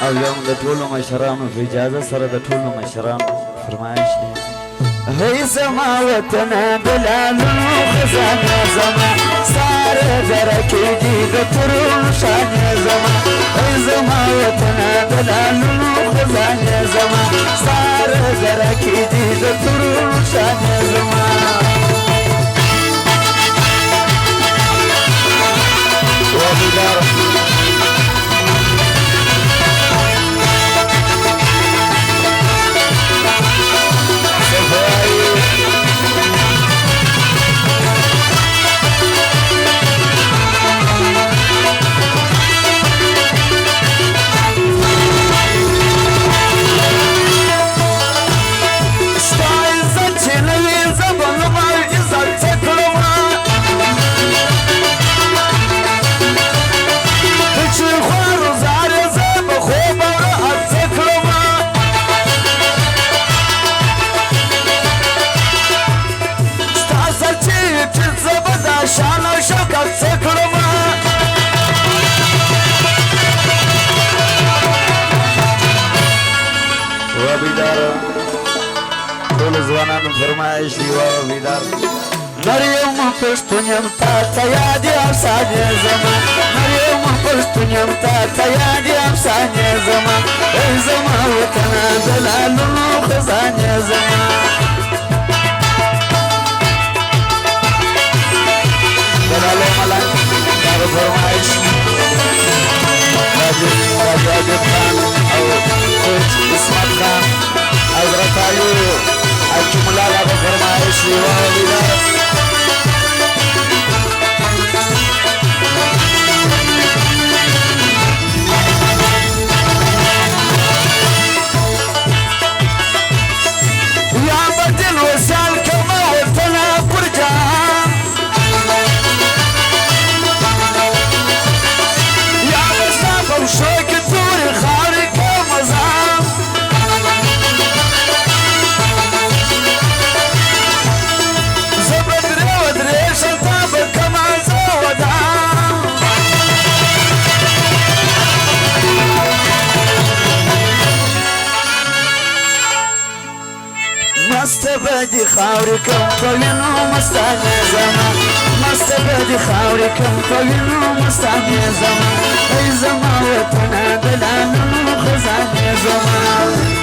او یم د ټولو مشرانو په اجازه سره د ټولو مشرانو فرمایش دی هی زما وطن بلالونو خزانه زما ساره درکېږي د ترونو شانې زما هی زما وطن بلالونو خزانه زما ساره درکېږي د ترونو شانې زما وبدار زوانانو فرمایش دی وبدار مریم پښتونم تا یادې افسانې زما مریم پښتونم تا یادې افسانې زما ای زما وطن د لالونو خزانې زما د لالو ملنګ دا فرمایش راجع خان او اسمت خان حضرت علي الجملة لها فرمائش وبدار يا بدل وسال كما وطنا برجان يا مصطفى وشوق الدوري خارج ومزان مستبدي خاوري كم طوينو مستاني زمان مستبدي خاوري كم طوينو مستاني زمان اي زمان وطنا بلالونو خزاني زمان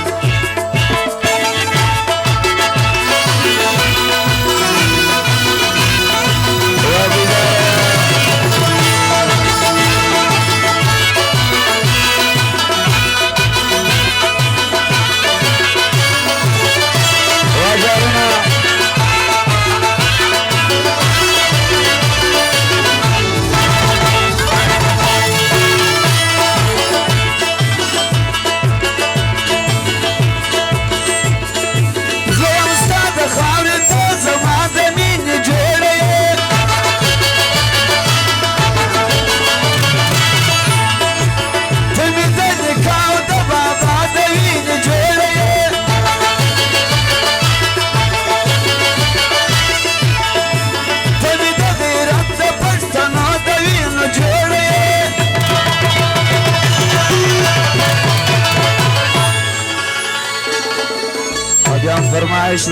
فرمایش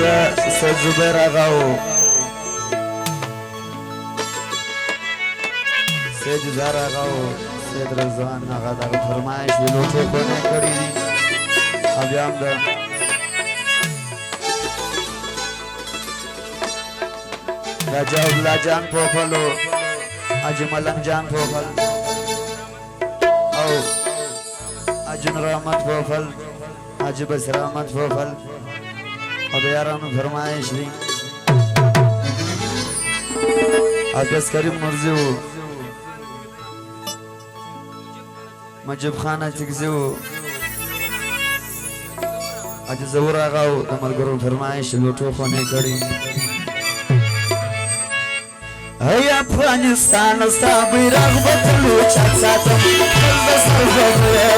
سید زبیر آغاو سید زار آغاو سید رضوان آغا دا فرمایش دی لوٹے کونے کری دی ابیام دا راجا اولا جان پوپلو اجملنگ جان پوپل او اجن رحمت پوپل اج بسر احمد پوپل अब यारानु फरमाइश दी आदस करीम मुर्जिव मजब खाना चिकजिव आज जवर आगाओ तमल गुरु फरमाइश लुटो फोने कड़ी है अफगानिस्तान साबी रगबत लुचत सातम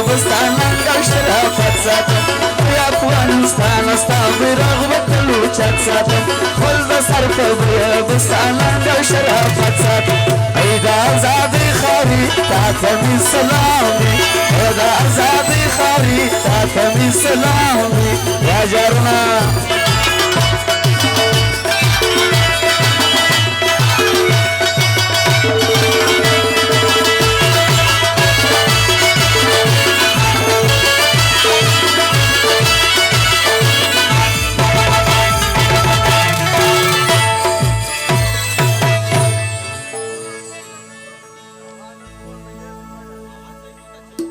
बस्तान का शराफत सातम अफगानिस्तान साबी रगबत लुचत सातम खुद सर पर बस्तान का शराफत सातम ऐदा आजादी खारी तातमी सलामी ऐदा आजादी خاري تا كمي سلامي يا جرنا